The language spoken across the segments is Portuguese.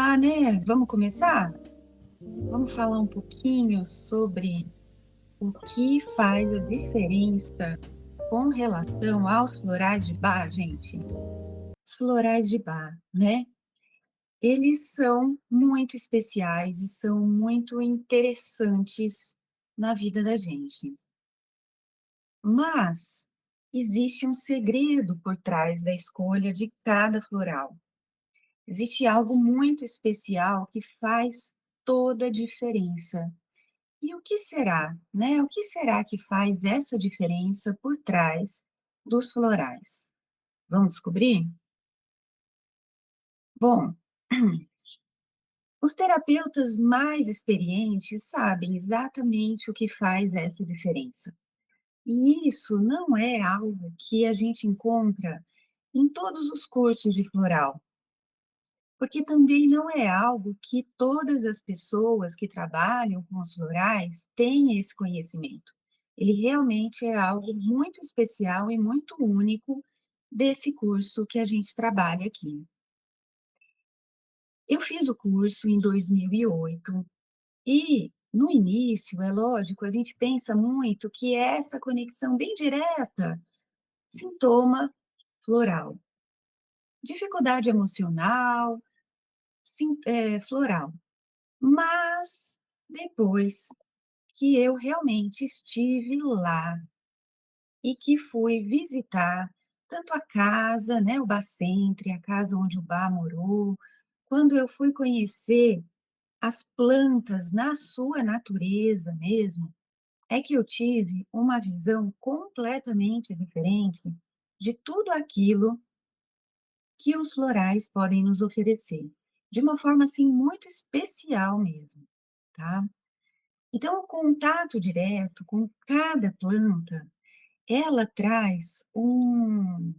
lá, né? Vamos começar? Vamos falar um pouquinho sobre o que faz a diferença com relação aos florais de bar, gente. Os florais de bar, né? Eles são muito especiais e são muito interessantes na vida da gente. Mas existe um segredo por trás da escolha de cada floral. Existe algo muito especial que faz toda a diferença. E o que será, né? O que será que faz essa diferença por trás dos florais? Vamos descobrir? Bom, os terapeutas mais experientes sabem exatamente o que faz essa diferença. E isso não é algo que a gente encontra em todos os cursos de floral. Porque também não é algo que todas as pessoas que trabalham com os florais têm esse conhecimento. Ele realmente é algo muito especial e muito único desse curso que a gente trabalha aqui. Eu fiz o curso em 2008 e, no início, é lógico, a gente pensa muito que é essa conexão bem direta, sintoma floral, dificuldade emocional, floral. Mas depois que eu realmente estive lá e que fui visitar tanto a casa, né, o Bacentri, a casa onde o Bá morou, quando eu fui conhecer as plantas na sua natureza mesmo, é que eu tive uma visão completamente diferente de tudo aquilo que os florais podem nos oferecer, de uma forma assim muito especial mesmo, tá? Então, o contato direto com cada planta, ela traz um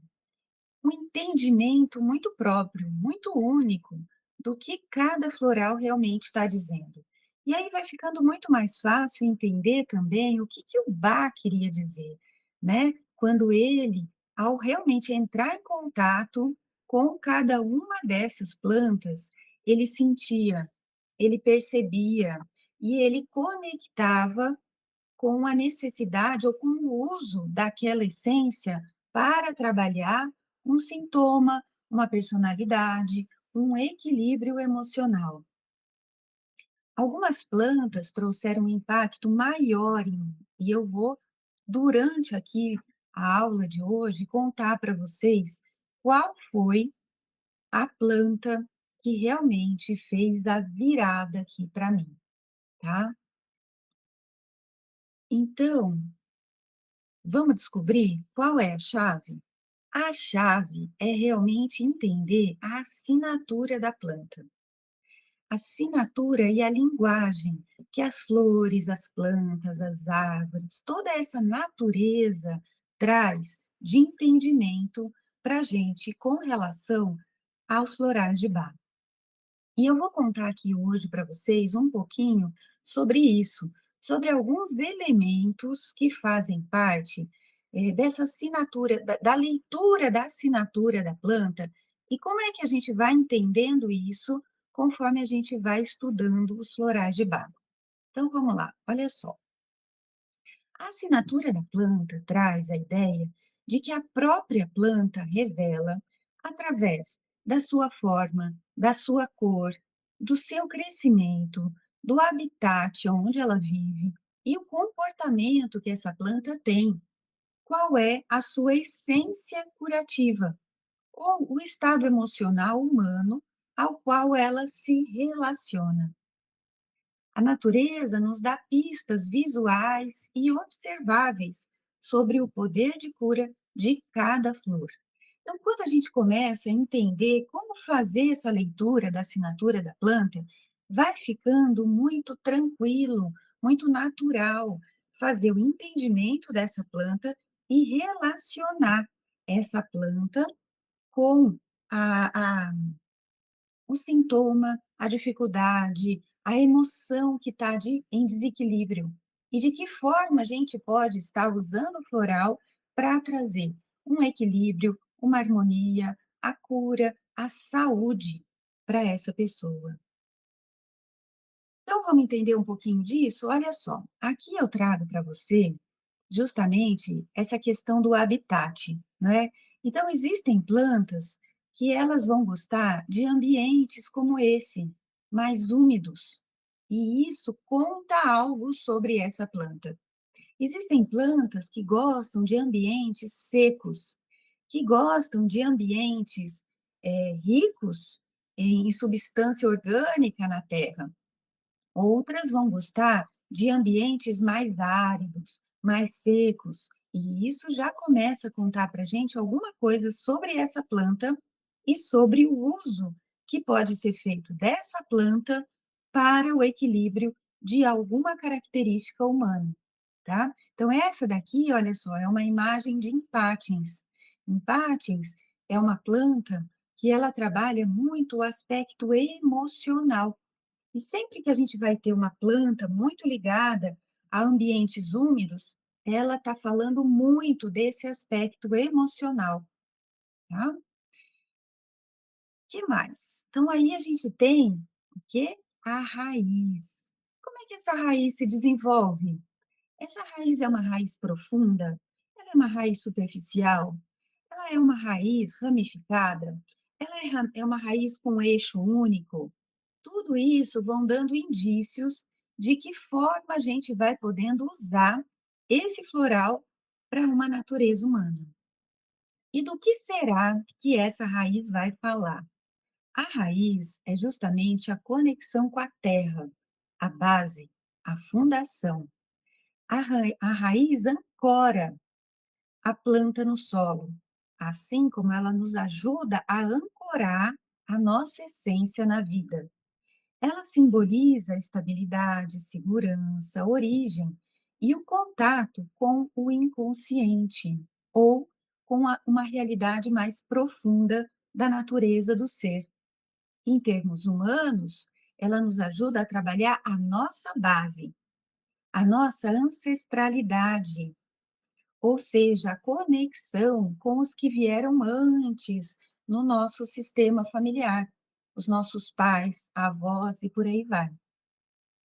entendimento muito próprio, muito único do que cada floral realmente está dizendo. E aí vai ficando muito mais fácil entender também o que o Bach queria dizer, né? Quando ele, ao realmente entrar em contato com cada uma dessas plantas, ele sentia, ele percebia e ele conectava com a necessidade ou com o uso daquela essência para trabalhar um sintoma, uma personalidade, um equilíbrio emocional. Algumas plantas trouxeram um impacto maior em mim, e eu vou, durante aqui a aula de hoje, contar para vocês qual foi a planta que realmente fez a virada aqui para mim, tá? Então, vamos descobrir qual é a chave? A chave é realmente entender a assinatura da planta. A assinatura e a linguagem que as flores, as plantas, as árvores, toda essa natureza traz de entendimento para a gente com relação aos florais de Bach. E eu vou contar aqui hoje para vocês um pouquinho sobre isso, sobre alguns elementos que fazem parte dessa assinatura, da leitura da assinatura da planta, e como é que a gente vai entendendo isso conforme a gente vai estudando os florais de Bach. Então, vamos lá, olha só. A assinatura da planta traz a ideia de que a própria planta revela, através da sua forma, da sua cor, do seu crescimento, do habitat onde ela vive e o comportamento que essa planta tem, qual é a sua essência curativa ou o estado emocional humano ao qual ela se relaciona. A natureza nos dá pistas visuais e observáveis sobre o poder de cura de cada flor. Então, quando a gente começa a entender como fazer essa leitura da assinatura da planta, vai ficando muito tranquilo, muito natural fazer o entendimento dessa planta e relacionar essa planta com a o sintoma, a dificuldade, a emoção que está em desequilíbrio. E de que forma a gente pode estar usando o floral para trazer um equilíbrio, uma harmonia, a cura, a saúde. para essa pessoa. Então, vamos entender um pouquinho disso? Olha só, aqui eu trago para você justamente essa questão do habitat, né? Então, existem plantas que elas vão gostar de ambientes como esse, mais úmidos, e isso conta algo sobre essa planta. Existem plantas que gostam de ambientes secos, que gostam de ambientes ricos em substância orgânica na terra. Outras vão gostar de ambientes mais áridos, mais secos, e isso já começa a contar para a gente alguma coisa sobre essa planta e sobre o uso que pode ser feito dessa planta para o equilíbrio de alguma característica humana, tá? Então, essa daqui, olha só, é uma imagem de empáteos. Empáteos é uma planta que ela trabalha muito o aspecto emocional. E sempre que a gente vai ter uma planta muito ligada a ambientes úmidos, ela está falando muito desse aspecto emocional, tá? Que mais? Então, aí a gente tem o quê? A raiz. Como é que essa raiz se desenvolve? Essa raiz é uma raiz profunda? Ela é uma raiz superficial? Ela é uma raiz ramificada? Ela é uma raiz com eixo único? Tudo isso vão dando indícios de que forma a gente vai podendo usar esse floral para uma natureza humana. E do que será que essa raiz vai falar? A raiz é justamente a conexão com a terra, a base, a fundação. A raiz ancora a planta no solo, assim como ela nos ajuda a ancorar a nossa essência na vida. Ela simboliza estabilidade, segurança, origem e o contato com o inconsciente ou com uma realidade mais profunda da natureza do ser. Em termos humanos, ela nos ajuda a trabalhar a nossa base, a nossa ancestralidade, ou seja, a conexão com os que vieram antes no nosso sistema familiar, os nossos pais, avós e por aí vai.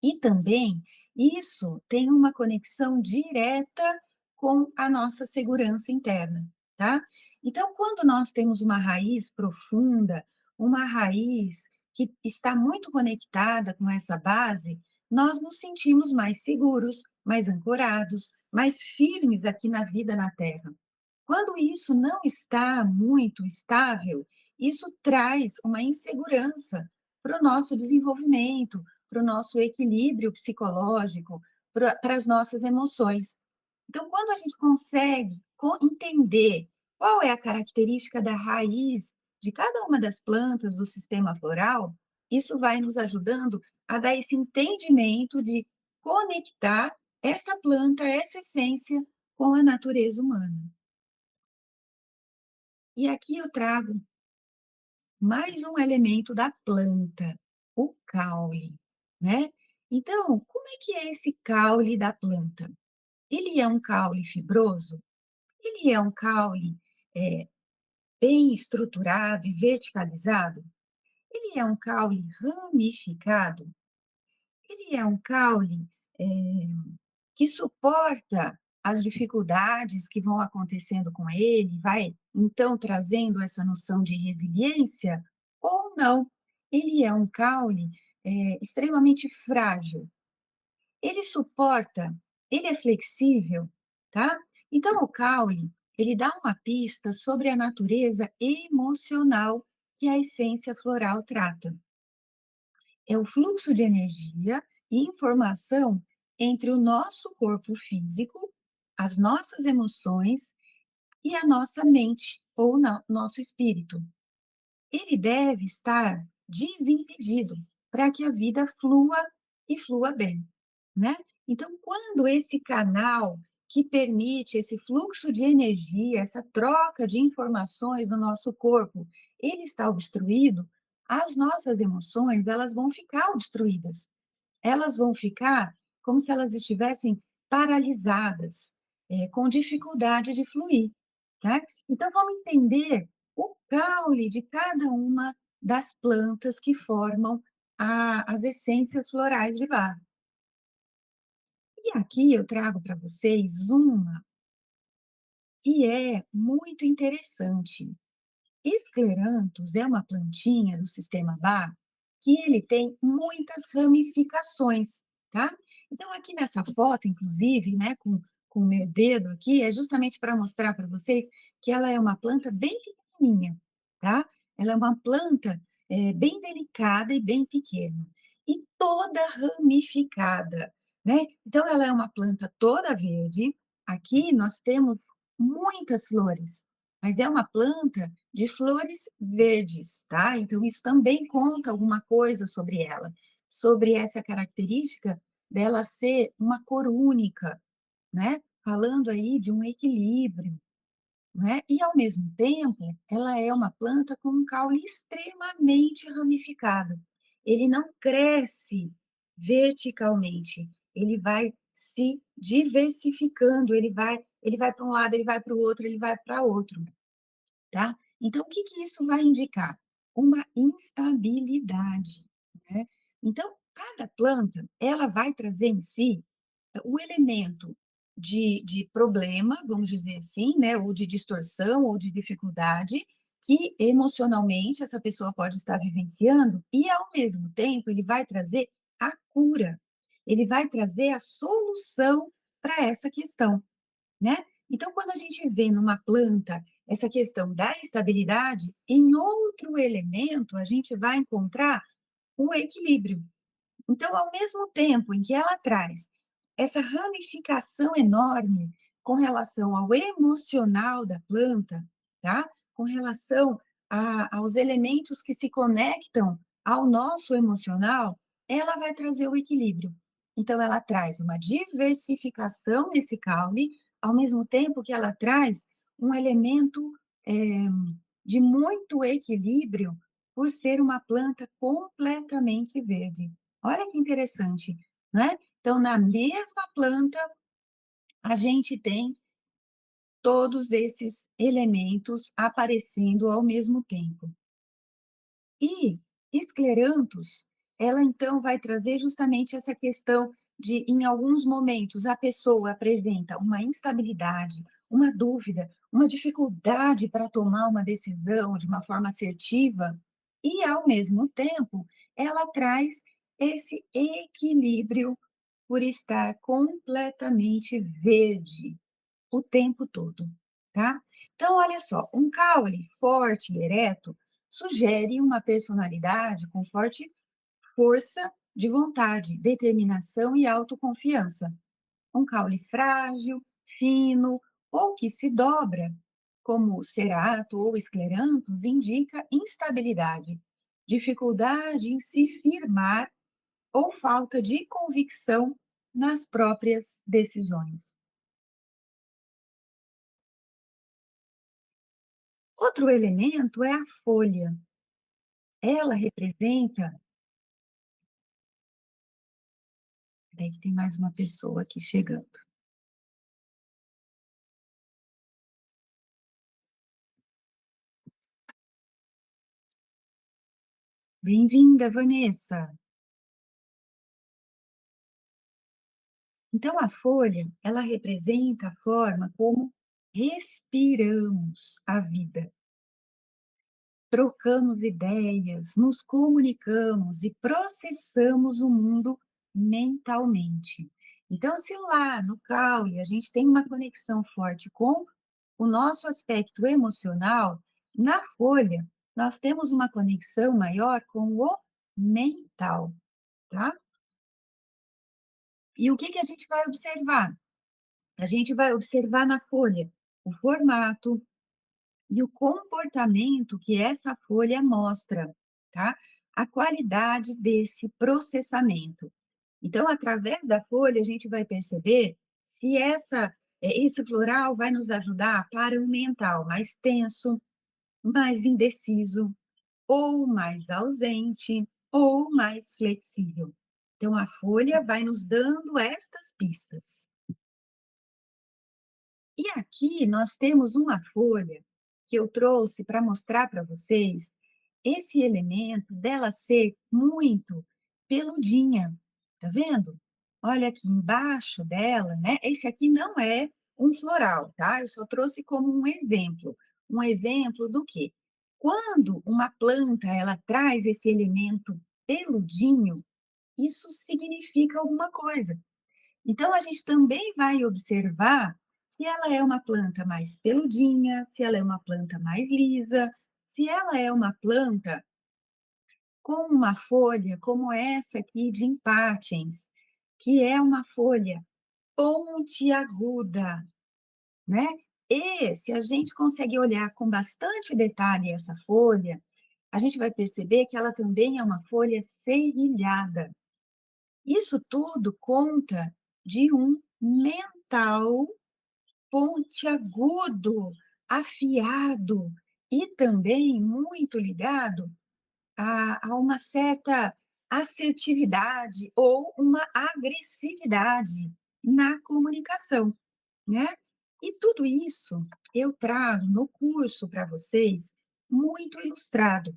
E também isso tem uma conexão direta com a nossa segurança interna, tá? Então, quando nós temos uma raiz profunda, uma raiz que está muito conectada com essa base, nós nos sentimos mais seguros, mais ancorados, mais firmes aqui na vida na Terra. Quando isso não está muito estável, isso traz uma insegurança para o nosso desenvolvimento, para o nosso equilíbrio psicológico, para as nossas emoções. Então, quando a gente consegue entender qual é a característica da raiz de cada uma das plantas do sistema floral, isso vai nos ajudando a dar esse entendimento de conectar essa planta, essa essência com a natureza humana. E aqui eu trago mais um elemento da planta, o caule, né? Então, como é que é esse caule da planta? Ele é um caule fibroso? Ele é um caule eh, bem estruturado e verticalizado? Ele é um caule ramificado? Ele é um caule que suporta as dificuldades que vão acontecendo com ele, vai então trazendo essa noção de resiliência, ou não. Ele é um caule extremamente frágil. Ele suporta, ele é flexível, tá? Então, o caule, ele dá uma pista sobre a natureza emocional que a essência floral trata. É o fluxo de energia e informação entre o nosso corpo físico, as nossas emoções e a nossa mente ou nosso espírito. Ele deve estar desimpedido para que a vida flua e flua bem, né? Então, quando esse canal que permite esse fluxo de energia, essa troca de informações no nosso corpo, ele está obstruído, as nossas emoções, elas vão ficar obstruídas. Elas vão ficar como se elas estivessem paralisadas, com dificuldade de fluir, tá? Então vamos entender o caule de cada uma das plantas que formam as essências florais de Bach. E aqui eu trago para vocês uma que é muito interessante. Escleranthus é uma plantinha do sistema Bar que ele tem muitas ramificações, tá? Então, aqui nessa foto, inclusive, né, com o meu dedo aqui, é justamente para mostrar para vocês que ela é uma planta bem pequenininha, tá? Ela é uma planta bem delicada e bem pequena, e toda ramificada, né? Então, ela é uma planta toda verde. Aqui nós temos muitas flores, mas é uma planta de flores verdes, tá? Então, isso também conta alguma coisa sobre ela, sobre essa característica dela ser uma cor única, né? Falando aí de um equilíbrio, né? E, ao mesmo tempo, ela é uma planta com um caule extremamente ramificado. Ele não cresce verticalmente, ele vai se diversificando, ele vai para um lado, ele vai para o outro, ele vai para outro, tá? Então, o que que isso vai indicar? Uma instabilidade, né? Então, cada planta, ela vai trazer em si o elemento de problema, vamos dizer assim, né, ou de distorção, ou de dificuldade, que emocionalmente essa pessoa pode estar vivenciando, e ao mesmo tempo ele vai trazer a cura, ele vai trazer a solução para essa questão, né? Então, quando a gente vê numa planta essa questão da estabilidade, em outro elemento a gente vai encontrar o equilíbrio. Então, ao mesmo tempo em que ela traz essa ramificação enorme com relação ao emocional da planta, tá? Com relação aos elementos que se conectam ao nosso emocional, ela vai trazer o equilíbrio. Então, ela traz uma diversificação nesse caule, ao mesmo tempo que ela traz um elemento de muito equilíbrio por ser uma planta completamente verde. Olha que interessante, né? Então, na mesma planta, a gente tem todos esses elementos aparecendo ao mesmo tempo. E escleranthus, ela então vai trazer justamente essa questão de, em alguns momentos, a pessoa apresenta uma instabilidade, uma dúvida, uma dificuldade para tomar uma decisão de uma forma assertiva, e, ao mesmo tempo, ela traz esse equilíbrio por estar completamente verde o tempo todo, tá? Então, olha só, um caule forte e ereto sugere uma personalidade com forte força de vontade, determinação e autoconfiança. Um caule frágil, fino ou que se dobra, como o cerato ou escleranthus, indica instabilidade, dificuldade em se firmar ou falta de convicção nas próprias decisões. Outro elemento é a folha. Ela representa. Espera que tem mais uma pessoa aqui chegando. Bem-vinda, Vanessa. Então, a folha, ela representa a forma como respiramos a vida, trocamos ideias, nos comunicamos e processamos o mundo mentalmente. Então, se lá no caule a gente tem uma conexão forte com o nosso aspecto emocional, na folha nós temos uma conexão maior com o mental, tá? E o que que a gente vai observar? A gente vai observar na folha o formato, e o comportamento que essa folha mostra, tá? A qualidade desse processamento. Então, através da folha, a gente vai perceber se esse floral vai nos ajudar para um mental mais tenso, mais indeciso, ou mais ausente, ou mais flexível. Então, a folha vai nos dando estas pistas. E aqui nós temos uma folha que eu trouxe para mostrar para vocês esse elemento dela ser muito peludinha, tá vendo? Olha aqui embaixo dela, né? Esse aqui não é um floral, tá? Eu só trouxe como um exemplo do quê? Quando uma planta ela traz esse elemento peludinho, isso significa alguma coisa. Então, a gente também vai observar se ela é uma planta mais peludinha, se ela é uma planta mais lisa, se ela é uma planta com uma folha como essa aqui de empátiens, que é uma folha pontiaguda, né? E se a gente consegue olhar com bastante detalhe essa folha, a gente vai perceber que ela também é uma folha serrilhada. Isso tudo conta de um mental pontiagudo, afiado e também muito ligado a uma certa assertividade ou uma agressividade na comunicação, né? E tudo isso eu trago no curso para vocês muito ilustrado,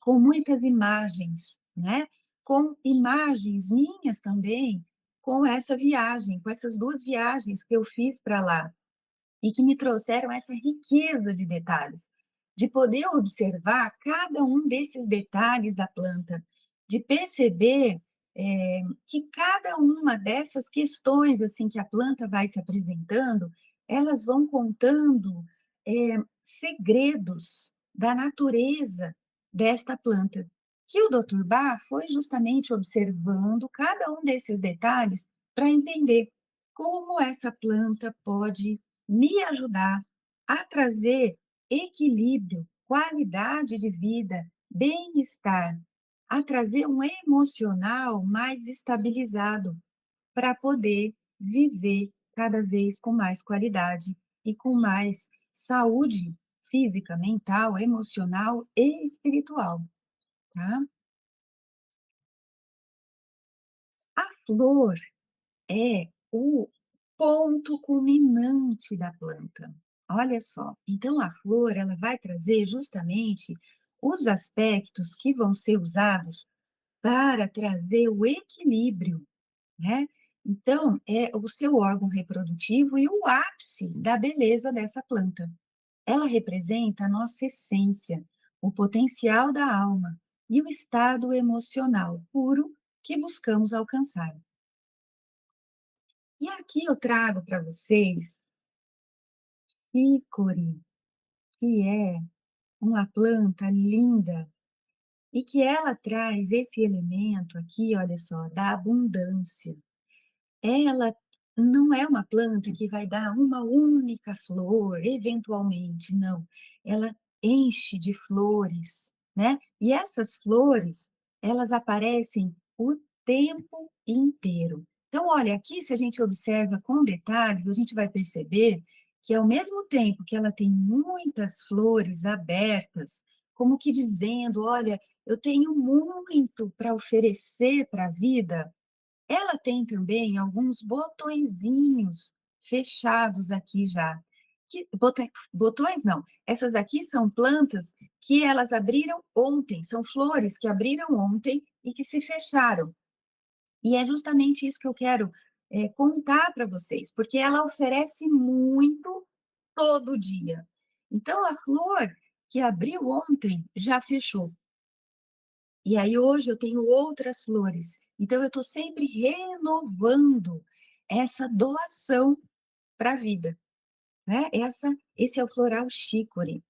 com muitas imagens, né? Com imagens minhas também, com essa viagem, com essas 2 viagens que eu fiz para lá e que me trouxeram essa riqueza de detalhes, de poder observar cada um desses detalhes da planta, de perceber que cada uma dessas questões assim que a planta vai se apresentando, elas vão contando segredos da natureza desta planta, que o Dr. Bach foi justamente observando cada um desses detalhes para entender como essa planta pode me ajudar a trazer equilíbrio, qualidade de vida, bem-estar, a trazer um emocional mais estabilizado para poder viver cada vez com mais qualidade e com mais saúde física, mental, emocional e espiritual, tá? A flor é o ponto culminante da planta. Olha só, então a flor ela vai trazer justamente os aspectos que vão ser usados para trazer o equilíbrio, né? Então, é o seu órgão reprodutivo e o ápice da beleza dessa planta. Ela representa a nossa essência, o potencial da alma e o estado emocional puro que buscamos alcançar. E aqui eu trago para vocês ícore, que é uma planta linda e que ela traz esse elemento aqui, olha só, da abundância. Ela não é uma planta que vai dar uma única flor, eventualmente, não. Ela enche de flores, né? E essas flores, elas aparecem o tempo inteiro. Então, olha, aqui se a gente observa com detalhes, a gente vai perceber que ao mesmo tempo que ela tem muitas flores abertas, como que dizendo, olha, eu tenho muito para oferecer para a vida, ela tem também alguns botõezinhos fechados aqui já. Botões não, essas aqui são plantas que elas abriram ontem, são flores que abriram ontem e que se fecharam. E é justamente isso que eu quero contar para vocês, porque ela oferece muito todo dia. Então, a flor que abriu ontem já fechou. E aí hoje eu tenho outras flores. Então eu estou sempre renovando essa doação para a vida, né? Esse é o floral chicorée.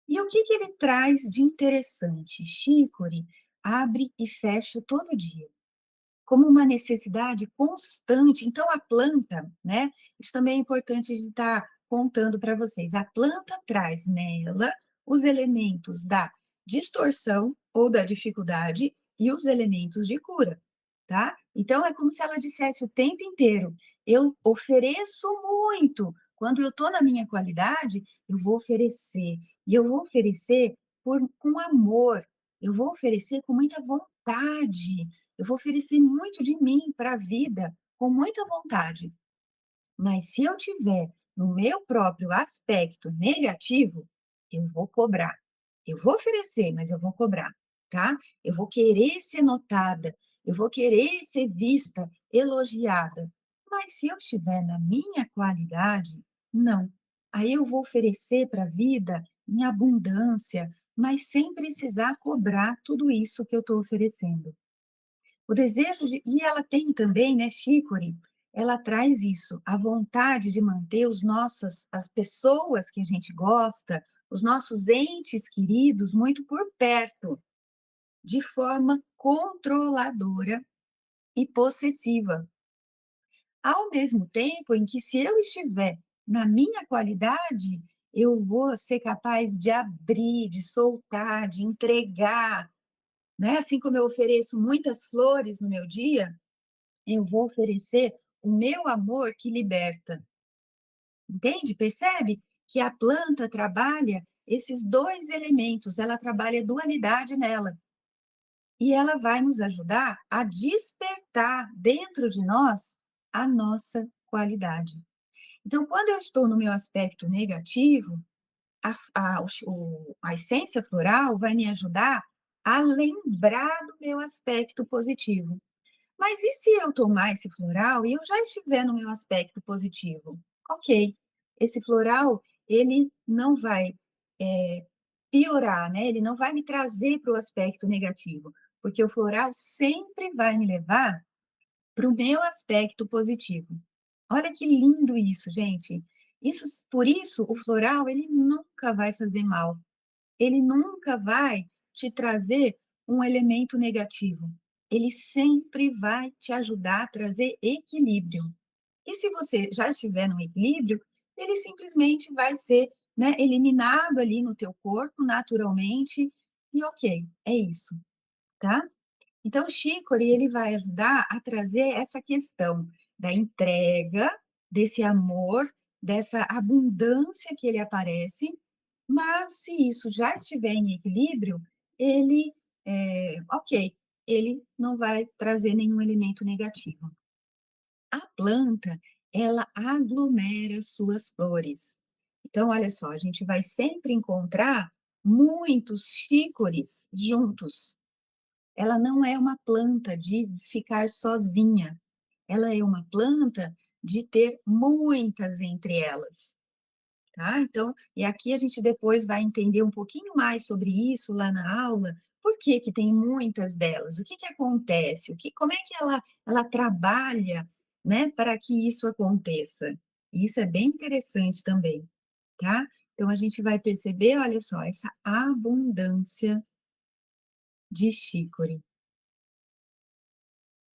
E o que que ele traz de interessante? Chicorée abre e fecha todo dia como uma necessidade constante. Então, a planta, né? Isso também é importante de estar contando para vocês. A planta traz nela os elementos da distorção ou da dificuldade e os elementos de cura, tá? Então, é como se ela dissesse o tempo inteiro: eu ofereço muito. Quando eu estou na minha qualidade, eu vou oferecer. E eu vou oferecer com amor. Eu vou oferecer com muita vontade. Eu vou oferecer muito de mim para a vida, com muita vontade. Mas se eu tiver no meu próprio aspecto negativo, eu vou cobrar. Eu vou oferecer, mas eu vou cobrar, tá? Eu vou querer ser notada, eu vou querer ser vista, elogiada. Mas se eu estiver na minha qualidade, não. Aí eu vou oferecer para a vida em abundância, mas sem precisar cobrar tudo isso que eu estou oferecendo. O desejo de e ela tem também, né, Chicory, ela traz isso, a vontade de manter os nossos as pessoas que a gente gosta, os nossos entes queridos muito por perto, de forma controladora e possessiva. Ao mesmo tempo em que se eu estiver na minha qualidade, eu vou ser capaz de abrir, de soltar, de entregar, né, assim como eu ofereço muitas flores no meu dia, eu vou oferecer o meu amor que liberta, entende? Percebe que a planta trabalha esses 2 elementos, ela trabalha a dualidade nela, e ela vai nos ajudar a despertar dentro de nós a nossa qualidade. Então, quando eu estou no meu aspecto negativo, a essência floral vai me ajudar a lembrar do meu aspecto positivo. Mas e se eu tomar esse floral e eu já estiver no meu aspecto positivo? Ok, esse floral, ele não vai, piorar, né, ele não vai me trazer para o aspecto negativo, porque o floral sempre vai me levar para o meu aspecto positivo. Olha que lindo isso, gente. Por isso, o floral, ele nunca vai fazer mal. Ele nunca vai te trazer um elemento negativo. Ele sempre vai te ajudar a trazer equilíbrio. E se você já estiver no equilíbrio, ele simplesmente vai ser, né, eliminado ali no teu corpo naturalmente e ok, é isso, tá? Então, o Chicory, ele vai ajudar a trazer essa questão da entrega, desse amor, dessa abundância que ele aparece, mas se isso já estiver em equilíbrio, ele, ok, ele não vai trazer nenhum elemento negativo. A planta, ela aglomera suas flores. Então, olha só, a gente vai sempre encontrar muitos chícores juntos. Ela não é uma planta de ficar sozinha, ela é uma planta de ter muitas entre elas, tá? Então, e aqui a gente depois vai entender um pouquinho mais sobre isso lá na aula, por que que tem muitas delas, o que que acontece, como é que ela trabalha, né, para que isso aconteça. E isso é bem interessante também, tá? Então a gente vai perceber, olha só, essa abundância de chicory.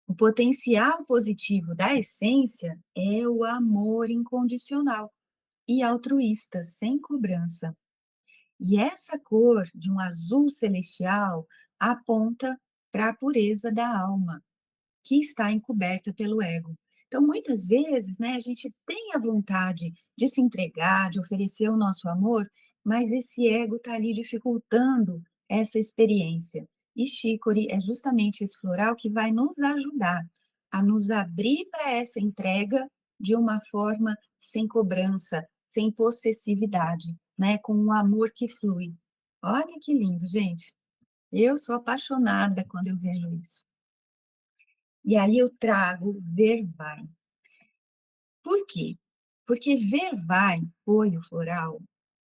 O potencial positivo da essência é o amor incondicional e altruísta, sem cobrança. E essa cor de um azul celestial aponta para a pureza da alma, que está encoberta pelo ego. Então, muitas vezes, né, a gente tem a vontade de se entregar, de oferecer o nosso amor, mas esse ego está ali dificultando essa experiência. E Chicory é justamente esse floral que vai nos ajudar a nos abrir para essa entrega de uma forma sem cobrança, sem possessividade, né, com um amor que flui. Olha que lindo, gente. Eu sou apaixonada quando eu vejo isso. E aí eu trago Vervain. Por quê? Porque Vervain foi o floral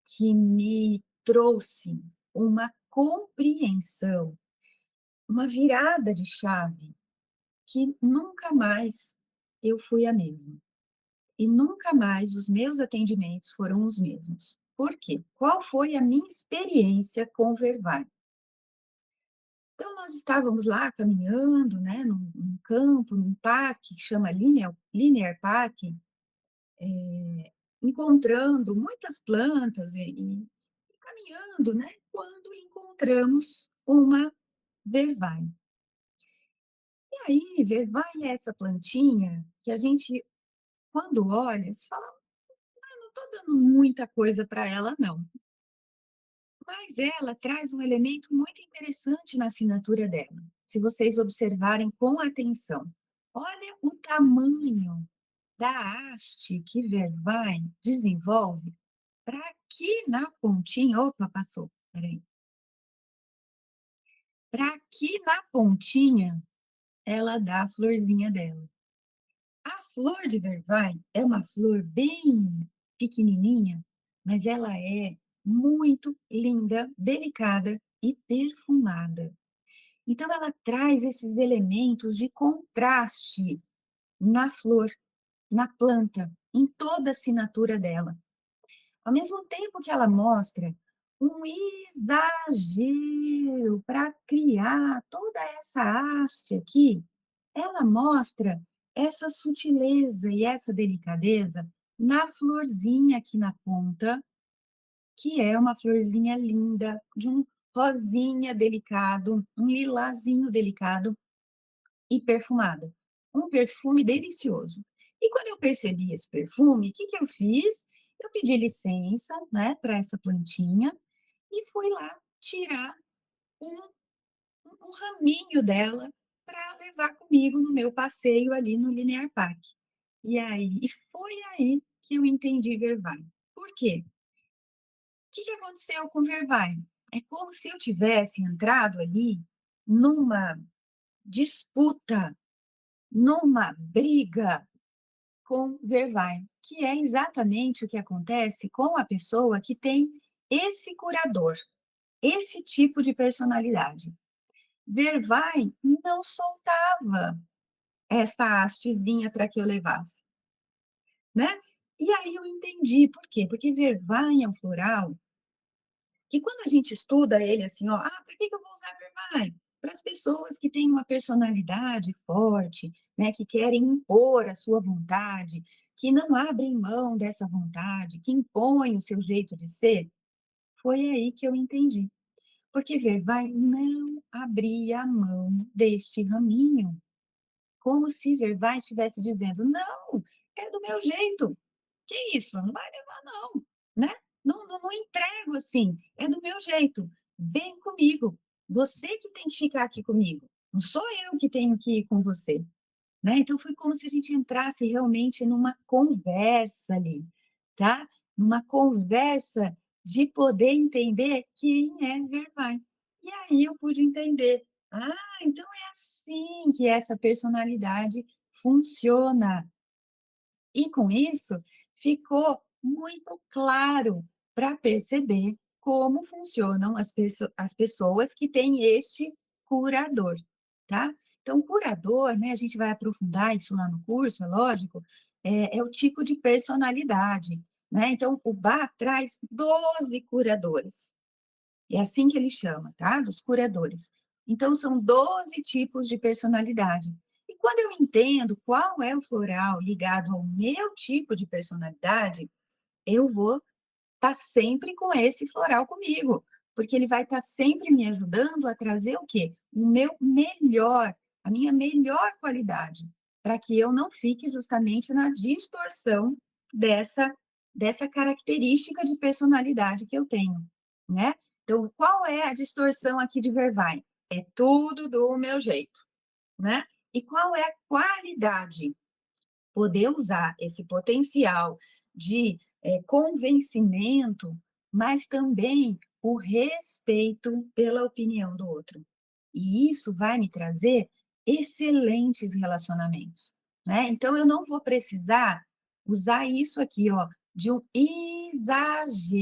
que me trouxe uma compreensão, uma virada de chave, que nunca mais eu fui a mesma. E nunca mais os meus atendimentos foram os mesmos. Por quê? Qual foi a minha experiência com Vervain? Então, nós estávamos lá caminhando, né, num campo, num parque que chama Linear Park, encontrando muitas plantas e caminhando, né, quando encontramos uma vervain. E aí, vervain é essa plantinha que a gente, quando olha, se fala, ah, não estou dando muita coisa para ela, não. Mas ela traz um elemento muito interessante na assinatura dela, se vocês observarem com atenção. Olha o tamanho da haste que Vervain desenvolve para aqui na pontinha, opa, passou, peraí. para que na pontinha ela dá a florzinha dela. A flor de vervai é uma flor bem pequenininha, mas ela é muito linda, delicada e perfumada. Então ela traz esses elementos de contraste na flor, na planta, em toda a assinatura dela. Ao mesmo tempo que ela mostra um exagero para criar toda essa haste aqui, ela mostra essa sutileza e essa delicadeza na florzinha aqui na ponta, que é uma florzinha linda, de um rosinha delicado, um lilazinho delicado e perfumada. Um perfume delicioso. E quando eu percebi esse perfume, o que que eu fiz? Eu pedi licença, né, para essa plantinha e fui lá tirar um, um raminho dela para levar comigo no meu passeio ali no Linear Park. E foi aí que eu entendi Vervain. Por quê? O que que aconteceu com Vervain? É como se eu tivesse entrado ali numa disputa, numa briga com Vervain, que é exatamente o que acontece com a pessoa que tem esse curador, esse tipo de personalidade. Vervain não soltava essa hastezinha para que eu levasse, né? E aí eu entendi por quê? Porque Vervain é um floral que quando a gente estuda ele assim, ó, para que eu vou usar Vervain? Para as pessoas que têm uma personalidade forte, né, que querem impor a sua vontade, que não abrem mão dessa vontade, que impõem o seu jeito de ser, foi aí que eu entendi. Porque Vervain não abria a mão deste raminho, como se Vervain estivesse dizendo: não, é do meu jeito. Que isso? Não vai levar, não, né? Não entrego assim, é do meu jeito. Vem comigo. Você que tem que ficar aqui comigo. Não sou eu que tenho que ir com você, né? Então foi como se a gente entrasse realmente numa conversa ali, tá? Numa conversa de poder entender quem é Vervain. E aí eu pude entender. Então é assim que essa personalidade funciona. E com isso, ficou muito claro para perceber como funcionam as pessoas que têm este curador, tá? Então, curador, né, a gente vai aprofundar isso lá no curso, é lógico, é o tipo de personalidade, né? Então, o Bach traz 12 curadores, é assim que ele chama, tá? Dos curadores. Então, são 12 tipos de personalidade. E quando eu entendo qual é o floral ligado ao meu tipo de personalidade, eu vou estar sempre com esse floral comigo, porque ele vai estar sempre me ajudando a trazer o quê? O meu melhor, a minha melhor qualidade, para que eu não fique justamente na distorção dessa, dessa característica de personalidade que eu tenho, né? Então, qual é a distorção aqui de Vervain? É tudo do meu jeito, né? E qual é a qualidade? Poder usar esse potencial de convencimento, mas também o respeito pela opinião do outro. E isso vai me trazer excelentes relacionamentos, né? Então, eu não vou precisar usar isso aqui, ó, de um exagero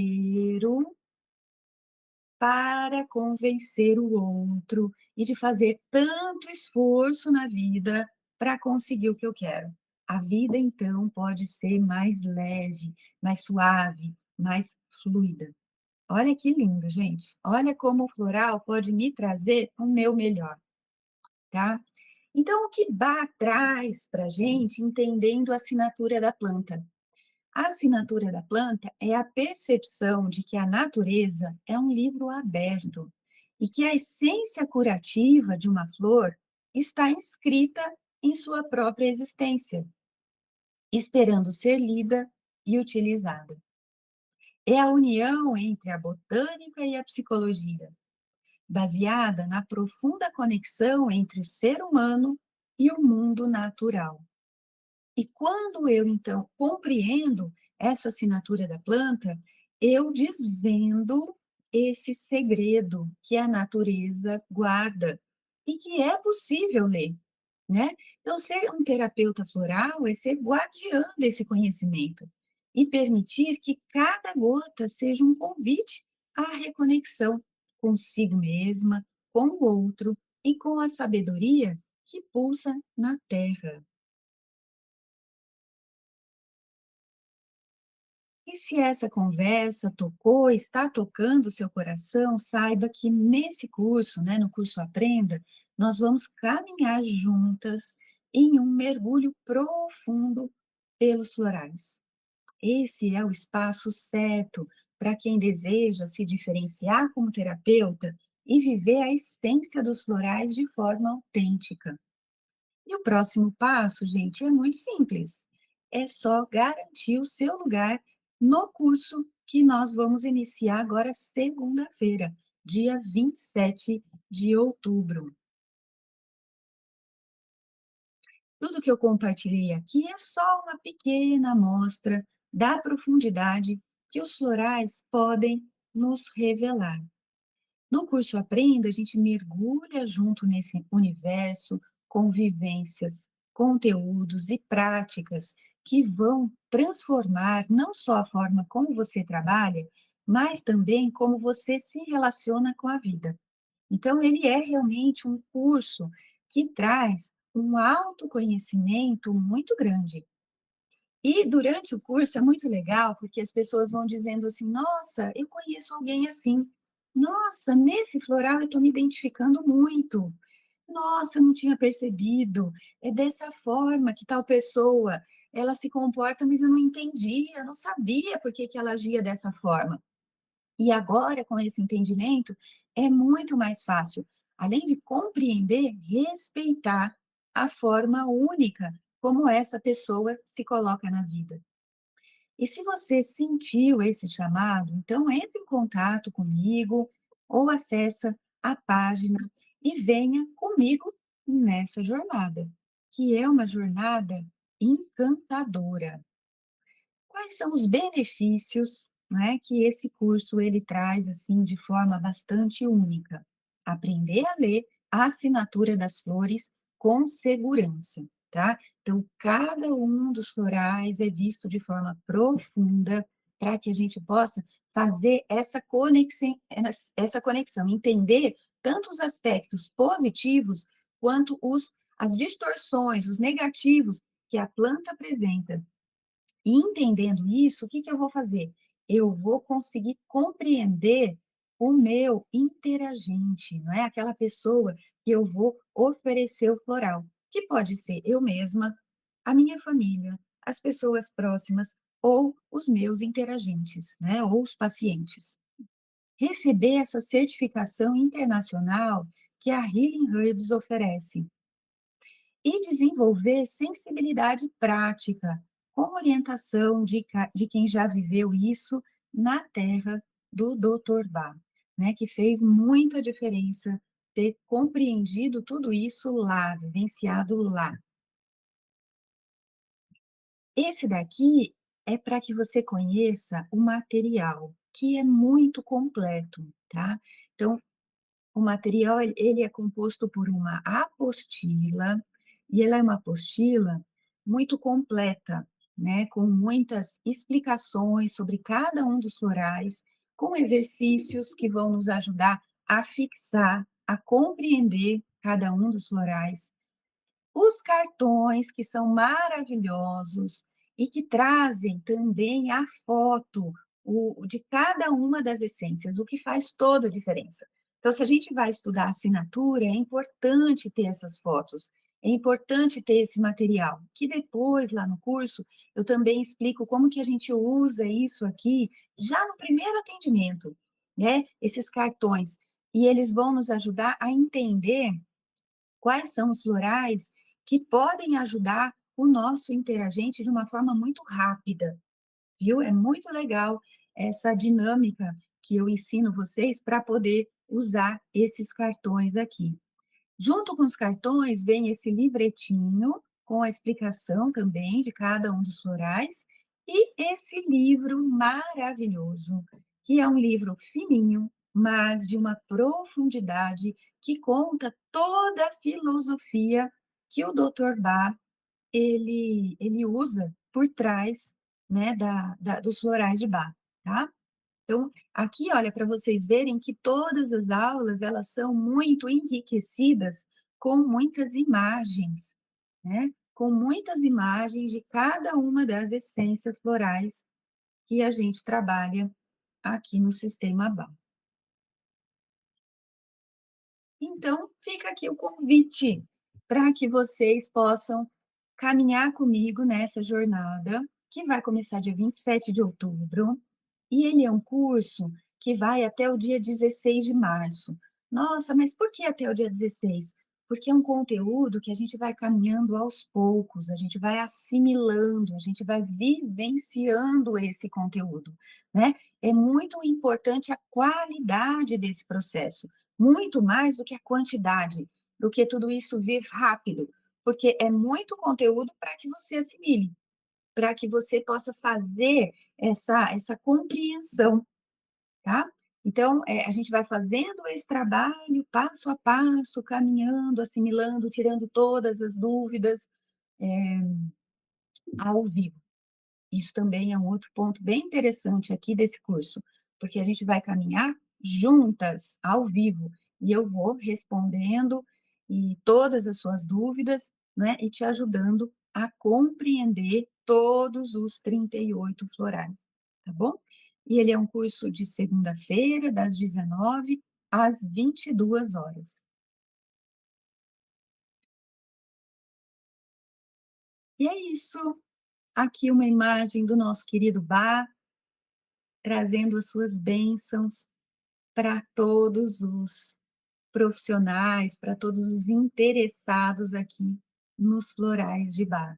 para convencer o outro e de fazer tanto esforço na vida para conseguir o que eu quero. A vida, então, pode ser mais leve, mais suave, mais fluida. Olha que lindo, gente. Olha como o floral pode me trazer o meu melhor, tá? Então, o que Bach traz para a gente, entendendo a assinatura da planta? A assinatura da planta é a percepção de que a natureza é um livro aberto e que a essência curativa de uma flor está inscrita em sua própria existência, esperando ser lida e utilizada. É a união entre a botânica e a psicologia, baseada na profunda conexão entre o ser humano e o mundo natural. E quando eu, então, compreendo essa assinatura da planta, eu desvendo esse segredo que a natureza guarda e que é possível ler, né? Então, ser um terapeuta floral é ser guardiã desse conhecimento e permitir que cada gota seja um convite à reconexão consigo mesma, com o outro e com a sabedoria que pulsa na terra. E se essa conversa tocou, está tocando o seu coração, saiba que nesse curso, né, no curso Aprenda, nós vamos caminhar juntas em um mergulho profundo pelos florais. Esse é o espaço certo para quem deseja se diferenciar como terapeuta e viver a essência dos florais de forma autêntica. E o próximo passo, gente, é muito simples. É só garantir o seu lugar no curso que nós vamos iniciar agora segunda-feira, dia 27 de outubro. Tudo que eu compartilhei aqui é só uma pequena amostra da profundidade que os florais podem nos revelar. No curso Aprenda, a gente mergulha junto nesse universo com vivências, conteúdos e práticas que vão transformar não só a forma como você trabalha, mas também como você se relaciona com a vida. Então, ele é realmente um curso que traz um autoconhecimento muito grande. E durante o curso é muito legal, porque as pessoas vão dizendo assim: "Nossa, eu conheço alguém assim. Nossa, nesse floral eu estou me identificando muito. Nossa, eu não tinha percebido. É dessa forma que tal pessoa, ela se comporta, mas eu não entendia, eu não sabia por que que ela agia dessa forma". E agora, com esse entendimento, é muito mais fácil, além de compreender, respeitar a forma única como essa pessoa se coloca na vida. E se você sentiu esse chamado, então entre em contato comigo ou acessa a página e venha comigo nessa jornada, que é uma jornada encantadora. Quais são os benefícios, né, que esse curso ele traz assim de forma bastante única? Aprender a ler a assinatura das flores com segurança, tá? Então, cada um dos florais é visto de forma profunda para que a gente possa fazer essa conexão, entender tanto os aspectos positivos quanto as distorções, os negativos que a planta apresenta. E entendendo isso, o que que eu vou fazer? Eu vou conseguir compreender o meu interagente, não é? Aquela pessoa que eu vou oferecer o floral, que pode ser eu mesma, a minha família, as pessoas próximas ou os meus interagentes, né? Ou os pacientes. Receber essa certificação internacional que a Healing Herbs oferece e desenvolver sensibilidade prática, com orientação de quem já viveu isso na terra do Dr. Bach, né, que fez muita diferença ter compreendido tudo isso lá, vivenciado lá. Esse daqui é para que você conheça o material, que é muito completo, tá? Então, o material, ele é composto por uma apostila, e ela é uma apostila muito completa, né, com muitas explicações sobre cada um dos florais, com exercícios que vão nos ajudar a fixar, a compreender cada um dos florais. Os cartões, que são maravilhosos e que trazem também a foto de cada uma das essências, o que faz toda a diferença. Então, se a gente vai estudar assinatura, é importante ter essas fotos, é importante ter esse material, que depois, lá no curso, eu também explico como que a gente usa isso aqui já no primeiro atendimento, né? Esses cartões. E eles vão nos ajudar a entender quais são os florais que podem ajudar o nosso interagente de uma forma muito rápida, viu? É muito legal essa dinâmica que eu ensino vocês para poder usar esses cartões aqui. Junto com os cartões vem esse livretinho com a explicação também de cada um dos florais e esse livro maravilhoso, que é um livro fininho, mas de uma profundidade que conta toda a filosofia que o Dr. Bach ele usa por trás, né, dos florais de Bach, tá. Então, aqui, olha, para vocês verem que todas as aulas, elas são muito enriquecidas com muitas imagens, né, com muitas imagens de cada uma das essências florais que a gente trabalha aqui no sistema Bach. Então, fica aqui o convite para que vocês possam caminhar comigo nessa jornada, que vai começar dia 27 de outubro, e ele é um curso que vai até o dia 16 de março. Nossa, mas por que até o dia 16? Porque é um conteúdo que a gente vai caminhando aos poucos, a gente vai assimilando, a gente vai vivenciando esse conteúdo, né? É muito importante a qualidade desse processo, muito mais do que a quantidade, do que tudo isso vir rápido, porque é muito conteúdo para que você assimile, para que você possa fazer essa compreensão, tá. Então, a gente vai fazendo esse trabalho passo a passo, caminhando, assimilando, tirando todas as dúvidas, eh, ao vivo. Isso também é um outro ponto bem interessante aqui desse curso, porque a gente vai caminhar juntas, ao vivo, e eu vou respondendo e todas as suas dúvidas, né, e te ajudando a compreender todos os 38 florais, tá bom? E ele é um curso de segunda-feira, das 19 às 22 horas. E é isso. Aqui uma imagem do nosso querido Bach, trazendo as suas bênçãos para todos os profissionais, para todos os interessados aqui nos florais de Bach.